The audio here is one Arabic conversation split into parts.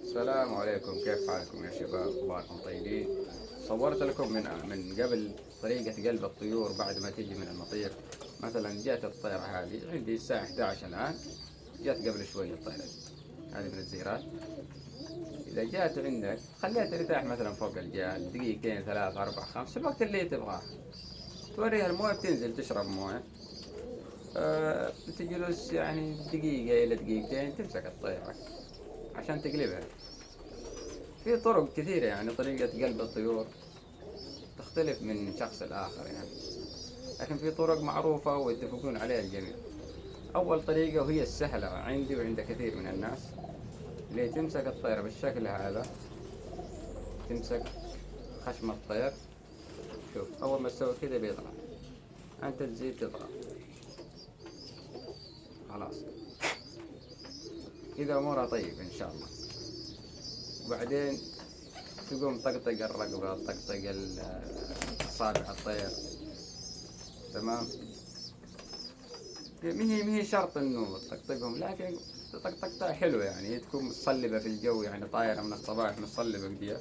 السلام عليكم، كيف حالكم يا شباب؟ أخباركم طيبين؟ صورت لكم من قبل طريقة قلب الطيور بعد ما تيجي من المطير. مثلا جات الطيرة هذه عندي الساعة 11 الآن، جات قبل شوي الطيرة هذه من الزيرات. إذا جات عندك خليها ترتاح مثلا فوق الجال دقيقتين ثلاثة أربعة خمس الوقت اللي تبغاه. توريها المويه بتنزل تشرب مويه. بتجلس يعني دقيقة إلى دقيقتين تمسك الطيرة عشان تقلبها. في طرق كثيرة، يعني طريقة قلب الطيور تختلف من شخص لآخر يعني، لكن في طرق معروفة ويتفقون عليها الجميع. أول طريقة وهي السهلة عندي وعند كثير من الناس، اللي تمسك الطير بالشكل هذا، تمسك خشم الطير. شوف أول ما تسوي كذا بيطلع، أنت تزيد تضغط، خلاص كذا أمورها طيب إن شاء الله. وبعدين تقوم طقطق الرقبة، طقطق أصابع الطير. تمام. مهي شرط انه تطقطقهم، لكن طقطقتها حلوة يعني تكون متصلبة في الجو، يعني طايرة من الصباح متصلبة بديها.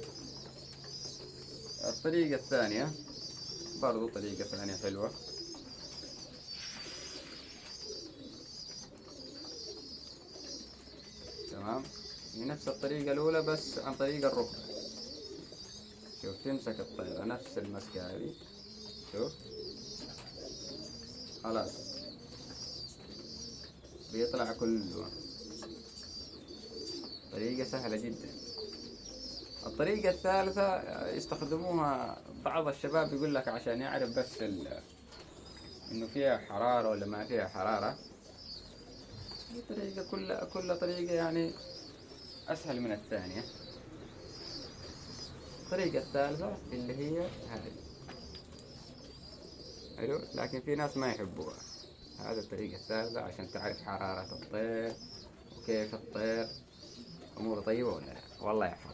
الطريقة الثانية برضو طريقة ثانية حلوة. تمام. هي نفس الطريقة الأولى بس عن طريق الركبة. شوف تمسك الطيرة نفس المسكة هذه. شوف خلاص بيطلع كله. طريقة سهلة جدا. الطريقة الثالثة يستخدموها بعض الشباب، يقول لك عشان يعرف بس انه فيها حرارة ولا ما فيها حرارة. طريقة كل طريقة يعني أسهل من الثانية. الطريقة الثالثة اللي هي هذه حلو، لكن في ناس ما يحبوها. هذه الطريقة الثالثة عشان تعرف حرارة الطير وكيف الطير أموره طيبة ولا لا. والله يحفظك.